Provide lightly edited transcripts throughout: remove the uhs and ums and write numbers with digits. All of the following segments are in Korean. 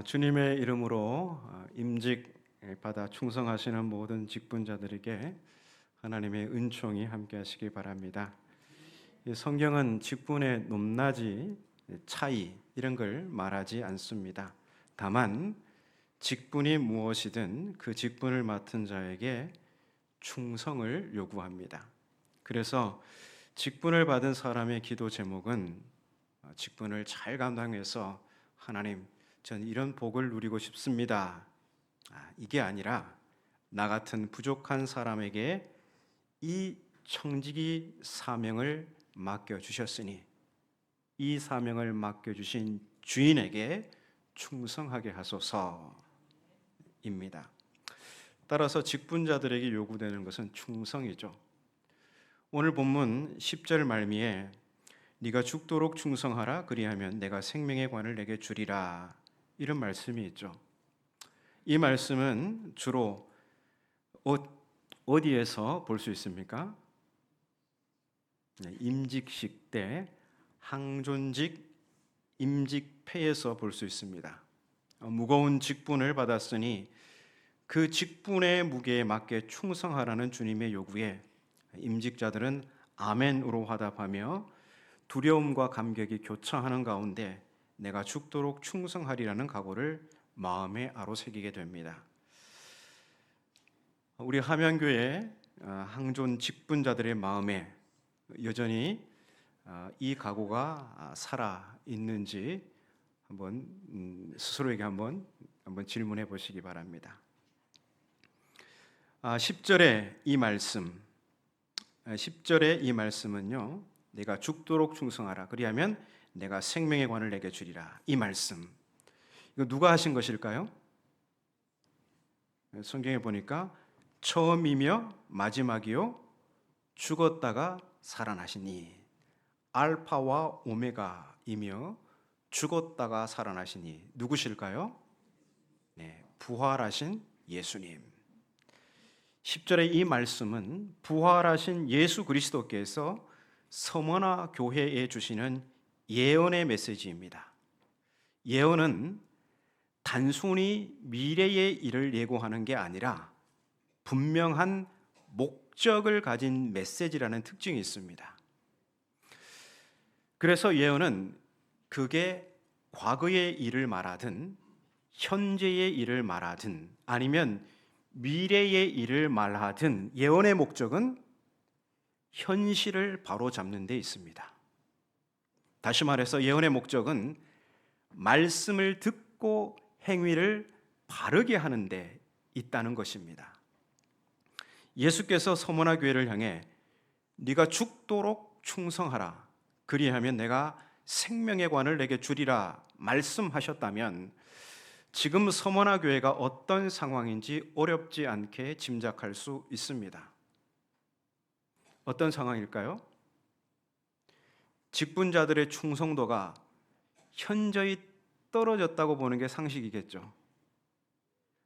주님의 이름으로 임직 받아 충성하시는 모든 직분자들에게 하나님의 은총이 함께하시기 바랍니다. 이 성경은 직분의 높낮이, 차이 이런 걸 말하지 않습니다. 다만 직분이 무엇이든 그 직분을 맡은 자에게 충성을 요구합니다. 그래서 직분을 받은 사람의 기도 제목은 직분을 잘 감당해서 하나님, 전 이런 복을 누리고 싶습니다. 이게 아니라 나 같은 부족한 사람에게 이 청지기 사명을 맡겨주셨으니 이 사명을 맡겨주신 주인에게 충성하게 하소서입니다. 따라서 직분자들에게 요구되는 것은 충성이죠. 오늘 본문 10절 말미에 네가 죽도록 충성하라 그리하면 내가 생명의 관을 내게 주리라 이런 말씀이 있죠. 이 말씀은 주로 어디에서 볼 수 있습니까? 임직식 때 항존직 임직패에서 볼 수 있습니다. 무거운 직분을 받았으니 그 직분의 무게에 맞게 충성하라는 주님의 요구에 임직자들은 아멘으로 화답하며 두려움과 감격이 교차하는 가운데 내가 죽도록 충성하리라는 각오를 마음에 아로새기게 됩니다. 우리 함양교회 항존 직분자들의 마음에 여전히 이 각오가 살아 있는지 한번 스스로에게 한번 질문해 보시기 바랍니다. 10절의 이 말씀, 10절의 이 말씀은요, 내가 죽도록 충성하라 그리하면 내가 생명의 관을 내게 주리라. 이 말씀 이거 누가 하신 것일까요? 성경에 보니까 처음이며 마지막이요 죽었다가 살아나시니 알파와 오메가이며 죽었다가 살아나시니 누구실까요? 네, 부활하신 예수님. 10절의 이 말씀은 부활하신 예수 그리스도께서 서머나 교회에 주시는 예언의 메시지입니다. 예언은 단순히 미래의 일을 예고하는 게 아니라 분명한 목적을 가진 메시지라는 특징이 있습니다. 그래서 예언은 그게 과거의 일을 말하든 현재의 일을 말하든 아니면 미래의 일을 말하든 예언의 목적은 현실을 바로잡는 데 있습니다. 다시 말해서 예언의 목적은 말씀을 듣고 행위를 바르게 하는 데 있다는 것입니다. 예수께서 서머나 교회를 향해 네가 죽도록 충성하라 그리하면 내가 생명의 관을 내게 주리라 말씀하셨다면 지금 서머나 교회가 어떤 상황인지 어렵지 않게 짐작할 수 있습니다. 어떤 상황일까요? 직분자들의 충성도가 현저히 떨어졌다고 보는 게 상식이겠죠.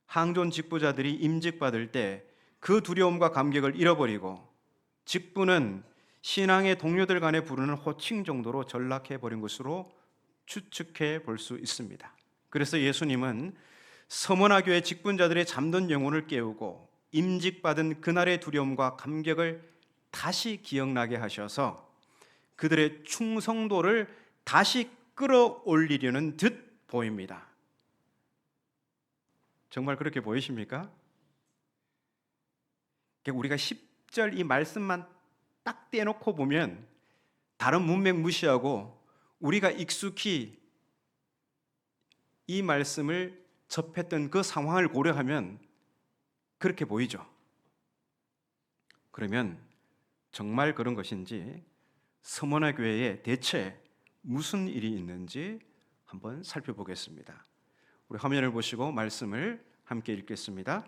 항존 직분자들이 임직받을 때 그 두려움과 감격을 잃어버리고 직분은 신앙의 동료들 간에 부르는 호칭 정도로 전락해 버린 것으로 추측해 볼 수 있습니다. 그래서 예수님은 서머나 교회 직분자들의 잠든 영혼을 깨우고 임직받은 그날의 두려움과 감격을 다시 기억나게 하셔서 그들의 충성도를 다시 끌어올리려는 듯 보입니다. 정말 그렇게 보이십니까? 우리가 10절 이 말씀만 딱 떼놓고 보면 다른 문맥 무시하고 우리가 익숙히 이 말씀을 접했던 그 상황을 고려하면 그렇게 보이죠. 그러면 정말 그런 것인지 서머나 교회에 대체 무슨 일이 있는지 한번 살펴보겠습니다. 우리 화면을 보시고 말씀을 함께 읽겠습니다.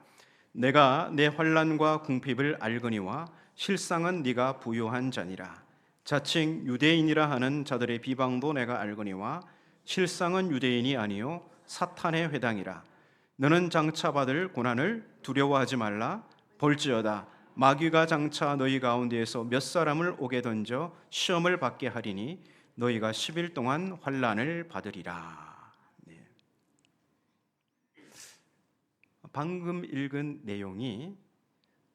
내가 내 환난과 궁핍을 알거니와 실상은 네가 부요한 자니라. 자칭 유대인이라 하는 자들의 비방도 내가 알거니와 실상은 유대인이 아니요 사탄의 회당이라. 너는 장차 받을 고난을 두려워하지 말라. 볼지어다 마귀가 장차 너희 가운데에서 몇 사람을 옥에 던져 시험을 받게 하리니 너희가 10일 동안 환난을 받으리라. 방금 읽은 내용이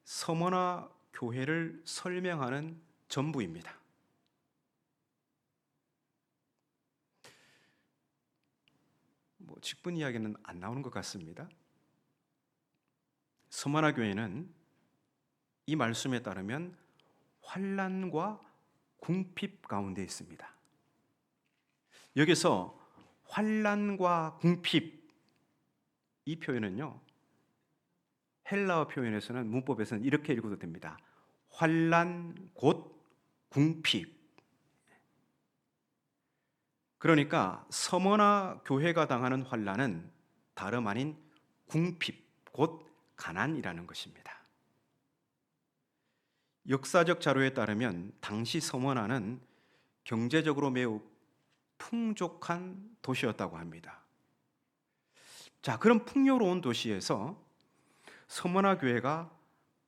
서머나 교회를 설명하는 전부입니다. 직분 이야기는 안 나오는 것 같습니다. 서머나 교회는 이 말씀에 따르면 환난과 궁핍 가운데 있습니다. 여기서 환난과 궁핍, 이 표현은요, 헬라어 표현에서는 문법에서는 이렇게 읽어도 됩니다. 환난 곧 궁핍. 그러니까 서머나 교회가 당하는 환난은 다름 아닌 궁핍, 곧 가난이라는 것입니다. 역사적 자료에 따르면 당시 서머나는 경제적으로 매우 풍족한 도시였다고 합니다. 자, 그런 풍요로운 도시에서 서머나 교회가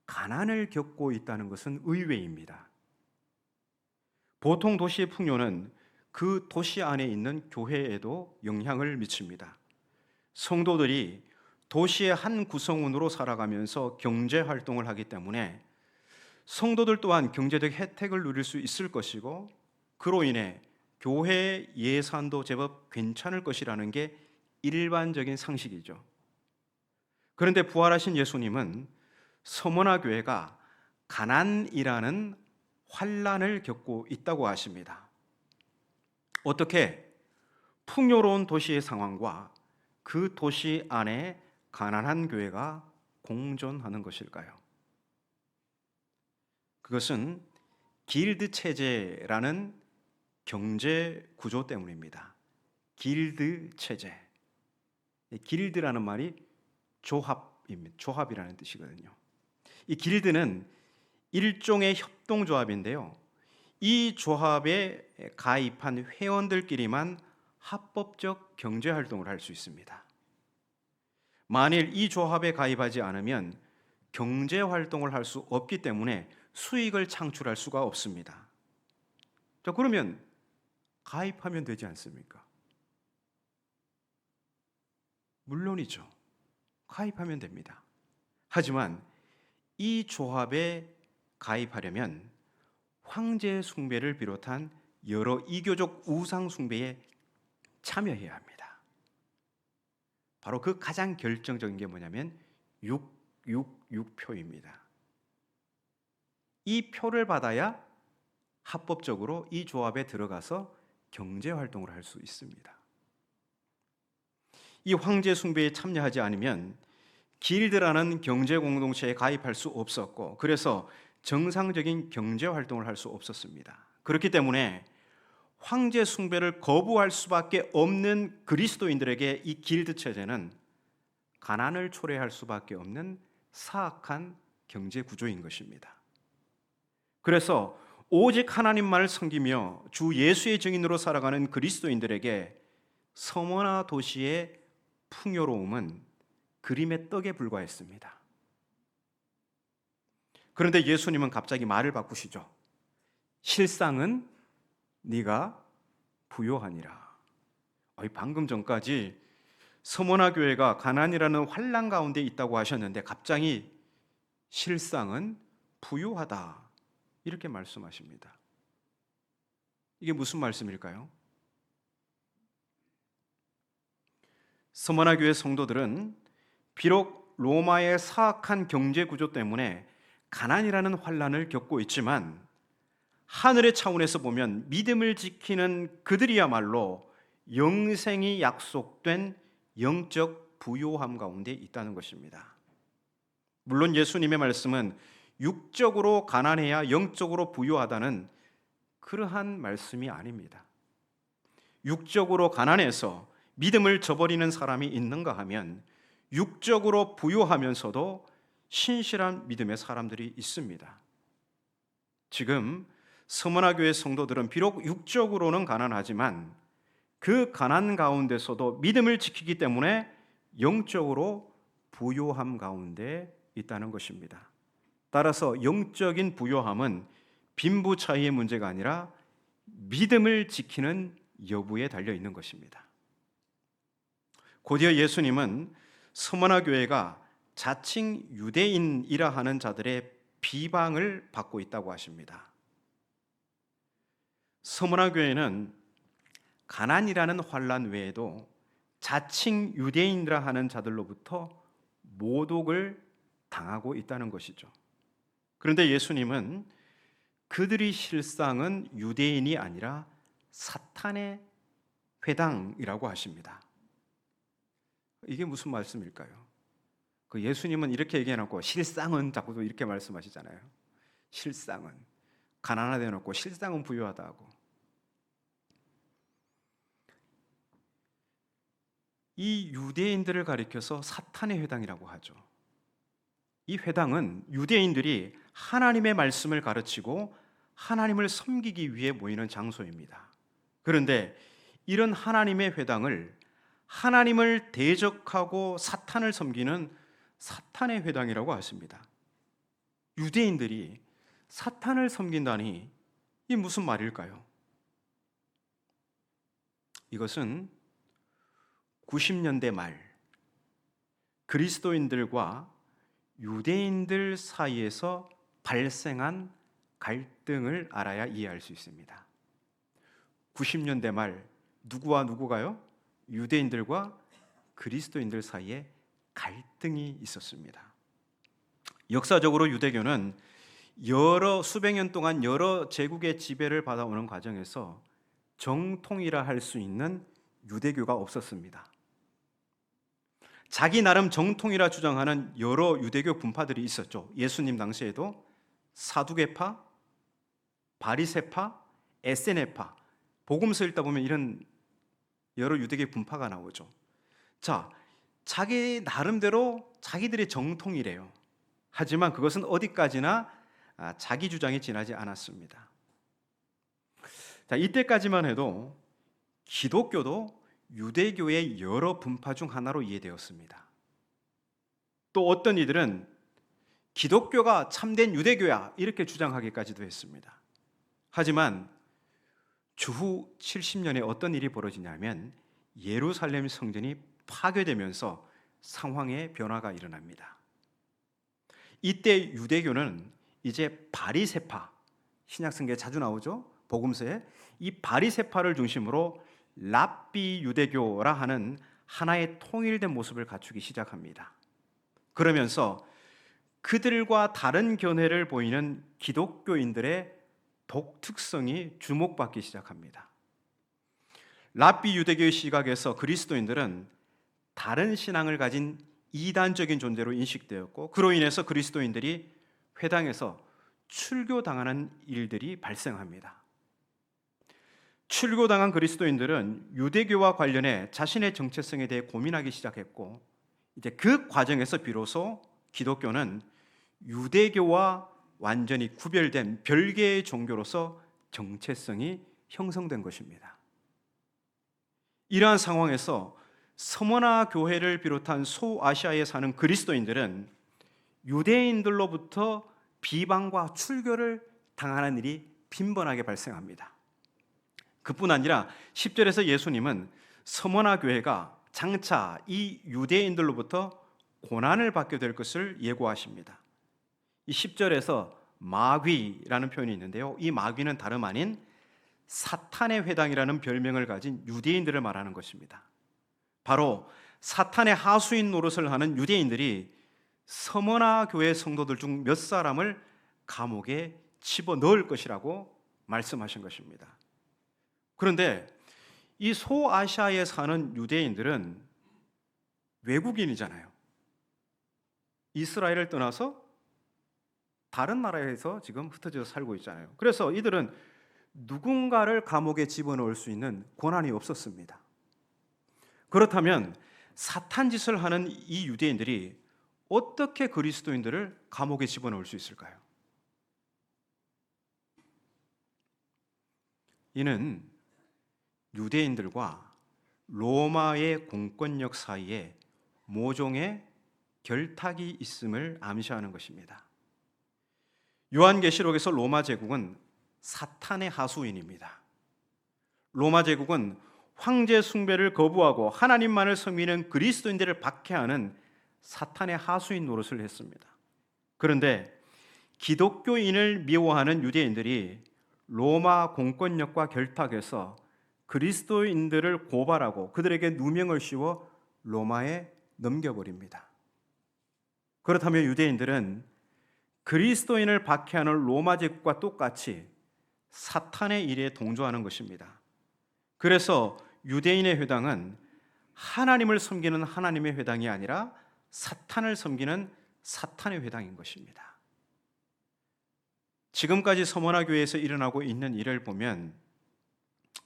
가난을 겪고 있다는 것은 의외입니다. 보통 도시의 풍요는 그 도시 안에 있는 교회에도 영향을 미칩니다. 성도들이 도시의 한 구성원으로 살아가면서 경제 활동을 하기 때문에 성도들 또한 경제적 혜택을 누릴 수 있을 것이고, 그로 인해 교회 예산도 제법 괜찮을 것이라는 게 일반적인 상식이죠. 그런데 부활하신 예수님은 서머나 교회가 가난이라는 환난을 겪고 있다고 하십니다. 어떻게 풍요로운 도시의 상황과 그 도시 안에 가난한 교회가 공존하는 것일까요? 그것은 길드 체제라는 경제 구조 때문입니다. 길드 체제. 길드라는 말이 조합입니다. 조합이라는 뜻이거든요. 이 길드는 일종의 협동조합인데요. 이 조합에 가입한 회원들끼리만 합법적 경제활동을 할 수 있습니다. 만일 이 조합에 가입하지 않으면 경제활동을 할 수 없기 때문에 수익을 창출할 수가 없습니다. 자, 그러면 가입하면 되지 않습니까? 물론이죠. 가입하면 됩니다. 하지만 이 조합에 가입하려면 황제 숭배를 비롯한 여러 이교적 우상 숭배에 참여해야 합니다. 바로 그 가장 결정적인 게 뭐냐면 666표입니다. 이 표를 받아야 합법적으로 이 조합에 들어가서 경제 활동을 할 수 있습니다. 이 황제 숭배에 참여하지 않으면 길드라는 경제 공동체에 가입할 수 없었고, 그래서 정상적인 경제 활동을 할 수 없었습니다. 그렇기 때문에 황제 숭배를 거부할 수밖에 없는 그리스도인들에게 이 길드 체제는 가난을 초래할 수밖에 없는 사악한 경제 구조인 것입니다. 그래서 오직 하나님만을 섬기며 주 예수의 증인으로 살아가는 그리스도인들에게 서머나 도시의 풍요로움은 그림의 떡에 불과했습니다. 그런데 예수님은 갑자기 말을 바꾸시죠. 실상은 네가 부요하니라. 방금 전까지 서머나 교회가 가난이라는 환난 가운데 있다고 하셨는데 갑자기 실상은 부요하다, 이렇게 말씀하십니다. 이게 무슨 말씀일까요? 서머나 교회 성도들은 비록 로마의 사악한 경제 구조 때문에 가난이라는 환난을 겪고 있지만 하늘의 차원에서 보면 믿음을 지키는 그들이야말로 영생이 약속된 영적 부요함 가운데 있다는 것입니다. 물론 예수님의 말씀은 육적으로 가난해야 영적으로 부요하다는 그러한 말씀이 아닙니다. 육적으로 가난해서 믿음을 저버리는 사람이 있는가 하면 육적으로 부요하면서도 신실한 믿음의 사람들이 있습니다. 지금 서머나 교회 성도들은 비록 육적으로는 가난하지만 그 가난 가운데서도 믿음을 지키기 때문에 영적으로 부요함 가운데 있다는 것입니다. 따라서 영적인 부요함은 빈부 차이의 문제가 아니라 믿음을 지키는 여부에 달려 있는 것입니다. 곧이어 예수님은 서머나 교회가 자칭 유대인이라 하는 자들의 비방을 받고 있다고 하십니다. 서문화 교회는 가난이라는 환난 외에도 자칭 유대인이라 하는 자들로부터 모독을 당하고 있다는 것이죠. 그런데 예수님은 그들이 실상은 유대인이 아니라 사탄의 회당이라고 하십니다. 이게 무슨 말씀일까요? 그 예수님은 이렇게 얘기해놓고 실상은 자꾸 이렇게 말씀하시잖아요. 실상은 가난하다 해놓고 실상은 부유하다 하고. 이 유대인들을 가리켜서 사탄의 회당이라고 하죠. 이 회당은 유대인들이 하나님의 말씀을 가르치고 하나님을 섬기기 위해 모이는 장소입니다. 그런데 이런 하나님의 회당을 하나님을 대적하고 사탄을 섬기는 사탄의 회당이라고 하십니다. 유대인들이 사탄을 섬긴다니 이게 무슨 말일까요? 이것은 90년대 말 그리스도인들과 유대인들 사이에서 발생한 갈등을 알아야 이해할 수 있습니다. 90년대 말 누구와 누구가요? 유대인들과 그리스도인들 사이에 갈등이 있었습니다. 역사적으로 유대교는 수백 년 동안 여러 제국의 지배를 받아오는 과정에서 정통이라 할 수 있는 유대교가 없었습니다. 자기 나름 정통이라 주장하는 여러 유대교 분파들이 있었죠. 예수님 당시에도 사두개파, 바리새파, 에세네파, 복음서 읽다 보면 이런 여러 유대교 분파가 나오죠. 자, 자기 나름대로 자기들의 정통이래요. 하지만 그것은 어디까지나 자기 주장이 지나지 않았습니다. 자, 이때까지만 해도 기독교도 유대교의 여러 분파 중 하나로 이해되었습니다. 또 어떤 이들은 기독교가 참된 유대교야 이렇게 주장하기까지도 했습니다. 하지만 주후 70년에 어떤 일이 벌어지냐면 예루살렘 성전이 파괴되면서 상황의 변화가 일어납니다. 이때 유대교는 이제 바리새파, 신약성경에 자주 나오죠. 복음서에 이 바리새파를 중심으로 랍비 유대교라 하는 하나의 통일된 모습을 갖추기 시작합니다. 그러면서 그들과 다른 견해를 보이는 기독교인들의 독특성이 주목받기 시작합니다. 랍비 유대교의 시각에서 그리스도인들은 다른 신앙을 가진 이단적인 존재로 인식되었고, 그로 인해서 그리스도인들이 회당에서 출교당하는 일들이 발생합니다. 출교당한 그리스도인들은 유대교와 관련해 자신의 정체성에 대해 고민하기 시작했고, 이제 그 과정에서 비로소 기독교는 유대교와 완전히 구별된 별개의 종교로서 정체성이 형성된 것입니다. 이러한 상황에서 서머나 교회를 비롯한 소아시아에 사는 그리스도인들은 유대인들로부터 비방과 출교를 당하는 일이 빈번하게 발생합니다. 그뿐 아니라 10절에서 예수님은 서머나 교회가 장차 이 유대인들로부터 고난을 받게 될 것을 예고하십니다. 이 10절에서 마귀라는 표현이 있는데요, 이 마귀는 다름 아닌 사탄의 회당이라는 별명을 가진 유대인들을 말하는 것입니다. 바로 사탄의 하수인 노릇을 하는 유대인들이 서머나 교회 성도들 중 몇 사람을 감옥에 집어넣을 것이라고 말씀하신 것입니다. 그런데 이 소아시아에 사는 유대인들은 외국인이잖아요. 이스라엘을 떠나서 다른 나라에서 지금 흩어져 살고 있잖아요. 그래서 이들은 누군가를 감옥에 집어넣을 수 있는 권한이 없었습니다. 그렇다면 사탄 짓을 하는 이 유대인들이 어떻게 그리스도인들을 감옥에 집어넣을 수 있을까요? 이는 유대인들과 로마의 공권력 사이에 모종의 결탁이 있음을 암시하는 것입니다. 요한계시록에서 로마 제국은 사탄의 하수인입니다. 로마 제국은 황제 숭배를 거부하고 하나님만을 섬기는 그리스도인들을 박해하는 사탄의 하수인 노릇을 했습니다. 그런데 기독교인을 미워하는 유대인들이 로마 공권력과 결탁해서 그리스도인들을 고발하고 그들에게 누명을 씌워 로마에 넘겨버립니다. 그렇다면 유대인들은 그리스도인을 박해하는 로마 제국과 똑같이 사탄의 일에 동조하는 것입니다. 그래서 유대인의 회당은 하나님을 섬기는 하나님의 회당이 아니라 사탄을 섬기는 사탄의 회당인 것입니다. 지금까지 서머나 교회에서 일어나고 있는 일을 보면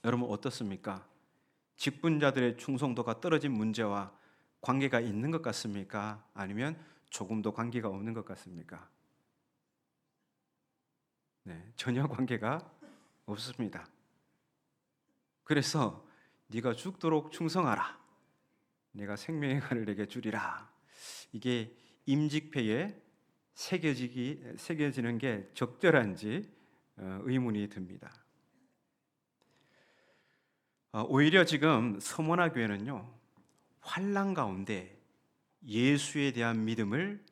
여러분 어떻습니까? 직분자들의 충성도가 떨어진 문제와 관계가 있는 것 같습니까? 아니면 조금도 관계가 없는 것 같습니까? 네, 전혀 관계가 없습니다. 그래서 네가 죽도록 충성하라. 내가 생명의 관을 내게 주리라. 이게 임직패에 새겨지는 게 적절한지 의문이 듭니다. 오히려 지금 서머나 교회는요, 환난 가운데 예수에 대한 믿음을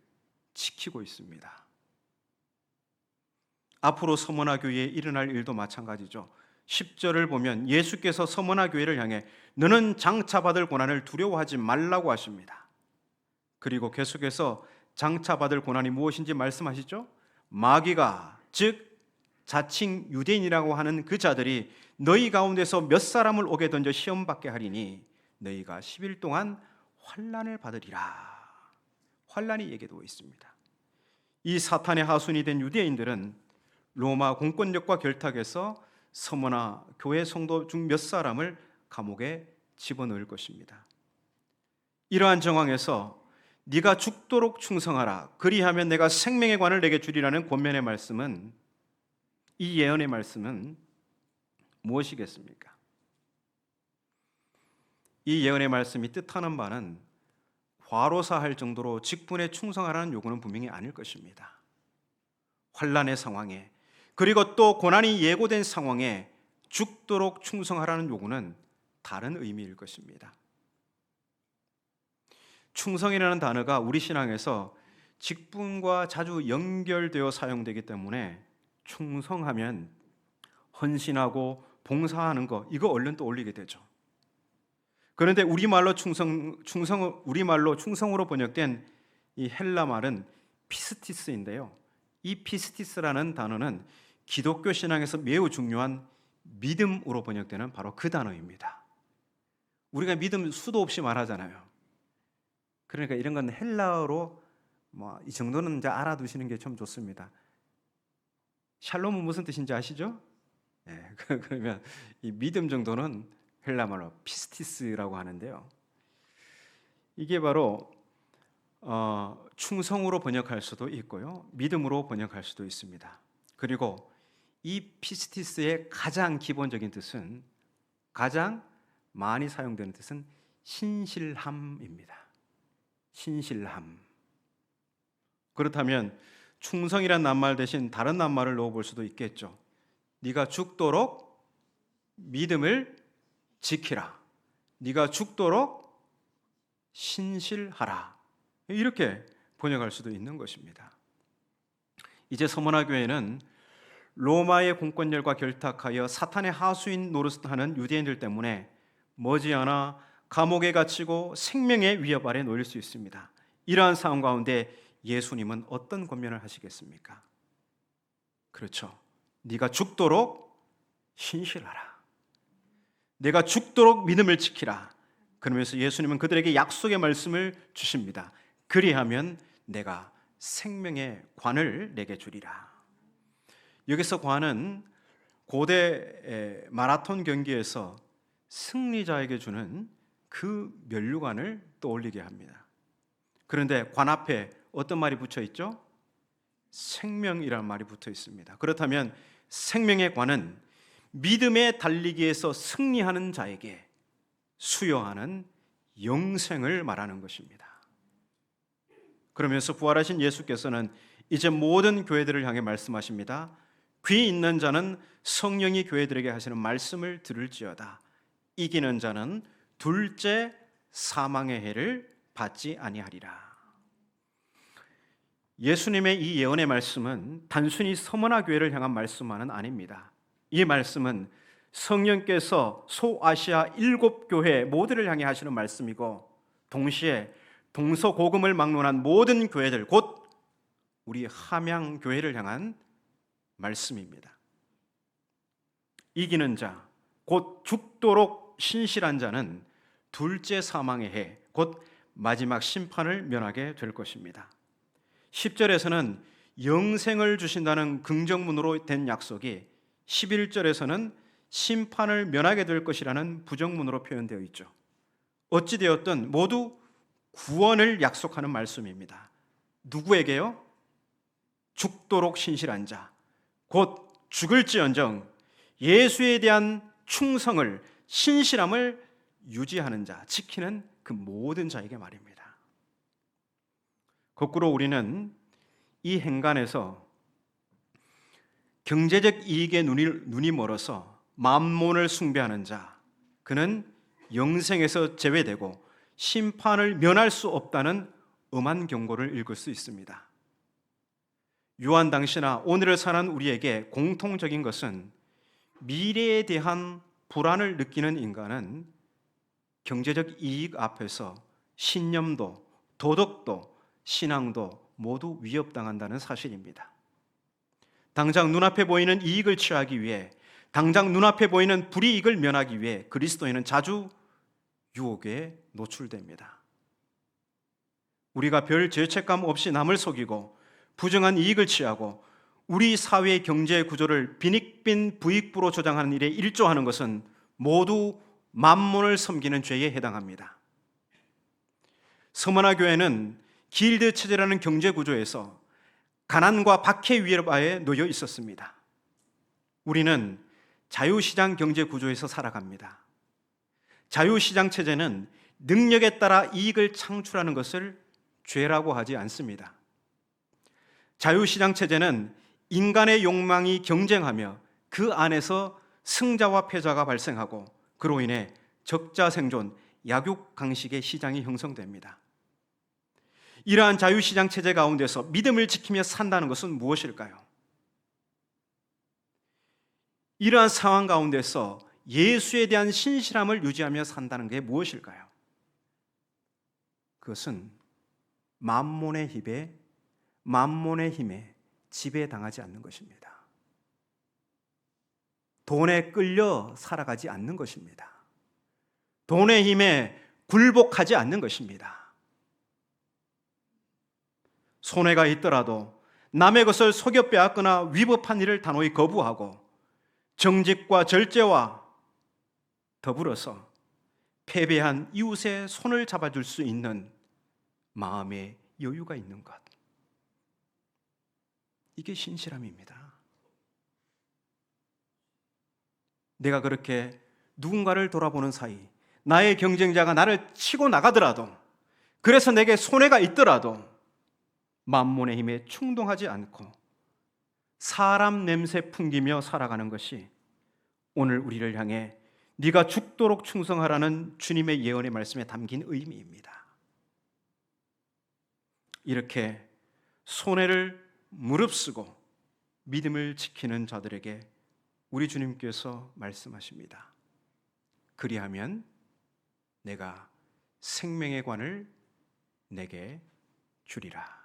지키고 있습니다. 앞으로 서머나 교회에 일어날 일도 마찬가지죠. 10절을 보면 예수께서 서머나 교회를 향해 너는 장차받을 고난을 두려워하지 말라고 하십니다. 그리고 계속해서 장차받을 고난이 무엇인지 말씀하시죠. 마귀가 즉 자칭 유대인이라고 하는 그 자들이 너희 가운데서 몇 사람을 옥에 던져 시험받게 하리니 너희가 10일 동안 환난을 받으리라. 환난이 얘기되고 있습니다. 이 사탄의 하순이 된 유대인들은 로마 공권력과 결탁해서 서머나 교회 성도 중 몇 사람을 감옥에 집어넣을 것입니다. 이러한 정황에서 네가 죽도록 충성하라. 그리하면 내가 생명의 관을 내게 주리라는 권면의 말씀은, 이 예언의 말씀은 무엇이겠습니까? 이 예언의 말씀이 뜻하는 바는 과로사할 정도로 직분에 충성하라는 요구는 분명히 아닐 것입니다. 환난의 상황에, 그리고 또 고난이 예고된 상황에 죽도록 충성하라는 요구는 다른 의미일 것입니다. 충성이라는 단어가 우리 신앙에서 직분과 자주 연결되어 사용되기 때문에 충성하면 헌신하고 봉사하는 거, 이거 얼른 떠올리게 되죠. 그런데 우리말로 충성으로 번역된 이 헬라 말은 피스티스인데요. 이 피스티스라는 단어는 기독교 신앙에서 매우 중요한 믿음으로 번역되는 바로 그 단어입니다. 우리가 믿음 수도 없이 말하잖아요. 그러니까 이런 건 헬라어로 이 정도는 이제 알아두시는 게 좀 좋습니다. 샬롬은 무슨 뜻인지 아시죠? 네, 그러면 이 믿음 정도는 헬라말로 피스티스라고 하는데요. 이게 바로 충성으로 번역할 수도 있고요, 믿음으로 번역할 수도 있습니다. 그리고 이 피스티스의 가장 기본적인 뜻은, 가장 많이 사용되는 뜻은 신실함입니다. 신실함. 그렇다면 충성이란 낱말 대신 다른 낱말을 넣어볼 수도 있겠죠. 네가 죽도록 믿음을 지키라. 네가 죽도록 신실하라. 이렇게 번역할 수도 있는 것입니다. 이제 서머나 교회는 로마의 공권력과 결탁하여 사탄의 하수인 노릇하는 유대인들 때문에 머지않아 감옥에 갇히고 생명의 위협 아래 놓일 수 있습니다. 이러한 상황 가운데 예수님은 어떤 권면을 하시겠습니까? 그렇죠. 네가 죽도록 신실하라. 내가 죽도록 믿음을 지키라. 그러면서 예수님은 그들에게 약속의 말씀을 주십니다. 그리하면 내가 생명의 관을 내게 주리라. 여기서 관은 고대 마라톤 경기에서 승리자에게 주는 그 면류관을 떠올리게 합니다. 그런데 관 앞에 어떤 말이 붙여 있죠? 생명이라는 말이 붙어 있습니다. 그렇다면 생명의 관은 믿음의 달리기에서 승리하는 자에게 수여하는 영생을 말하는 것입니다. 그러면서 부활하신 예수께서는 이제 모든 교회들을 향해 말씀하십니다. 귀 있는 자는 성령이 교회들에게 하시는 말씀을 들을지어다. 이기는 자는 둘째 사망의 해를 받지 아니하리라. 예수님의 이 예언의 말씀은 단순히 서머나 교회를 향한 말씀만은 아닙니다. 이 말씀은 성령께서 소아시아 7교회 모두를 향해 하시는 말씀이고, 동시에 동서고금을 막론한 모든 교회들, 곧 우리 함양교회를 향한 말씀입니다. 이기는 자, 곧 죽도록 신실한 자는 둘째 사망의 해, 곧 마지막 심판을 면하게 될 것입니다. 10절에서는 영생을 주신다는 긍정문으로 된 약속이 11절에서는 심판을 면하게 될 것이라는 부정문으로 표현되어 있죠. 어찌되었든 모두 구원을 약속하는 말씀입니다. 누구에게요? 죽도록 신실한 자, 곧 죽을지언정 예수에 대한 충성을, 신실함을 유지하는 자, 지키는 그 모든 자에게 말입니다. 거꾸로 우리는 이 행간에서 경제적 이익에 눈이 멀어서 만몬을 숭배하는 자, 그는 영생에서 제외되고 심판을 면할 수 없다는 엄한 경고를 읽을 수 있습니다. 유한 당시나 오늘을 사는 우리에게 공통적인 것은, 미래에 대한 불안을 느끼는 인간은 경제적 이익 앞에서 신념도, 도덕도, 신앙도 모두 위협당한다는 사실입니다. 당장 눈앞에 보이는 이익을 취하기 위해, 당장 눈앞에 보이는 불이익을 면하기 위해 그리스도인은 자주 유혹에 노출됩니다. 우리가 별 죄책감 없이 남을 속이고 부정한 이익을 취하고 우리 사회의 경제 구조를 빈익빈 부익부로 조장하는 일에 일조하는 것은 모두 만몬을 섬기는 죄에 해당합니다. 서머나 교회는 길드 체제라는 경제 구조에서 가난과 박해 위협하에 놓여 있었습니다. 우리는 자유시장 경제 구조에서 살아갑니다. 자유시장 체제는 능력에 따라 이익을 창출하는 것을 죄라고 하지 않습니다. 자유시장 체제는 인간의 욕망이 경쟁하며 그 안에서 승자와 패자가 발생하고, 그로 인해 적자생존, 약육강식의 시장이 형성됩니다. 이러한 자유시장 체제 가운데서 믿음을 지키며 산다는 것은 무엇일까요? 이러한 상황 가운데서 예수에 대한 신실함을 유지하며 산다는 게 무엇일까요? 그것은 만몬의 힘에 지배당하지 않는 것입니다. 돈에 끌려 살아가지 않는 것입니다. 돈의 힘에 굴복하지 않는 것입니다. 손해가 있더라도 남의 것을 속여 빼앗거나 위법한 일을 단호히 거부하고 정직과 절제와 더불어서 패배한 이웃의 손을 잡아줄 수 있는 마음의 여유가 있는 것, 이게 신실함입니다. 내가 그렇게 누군가를 돌아보는 사이, 나의 경쟁자가 나를 치고 나가더라도, 그래서 내게 손해가 있더라도 만몬의 힘에 충동하지 않고 사람 냄새 풍기며 살아가는 것이 오늘 우리를 향해 네가 죽도록 충성하라는 주님의 예언의 말씀에 담긴 의미입니다. 이렇게 손해를 무릅쓰고 믿음을 지키는 자들에게 우리 주님께서 말씀하십니다. 그리하면 내가 생명의 관을 내게 주리라.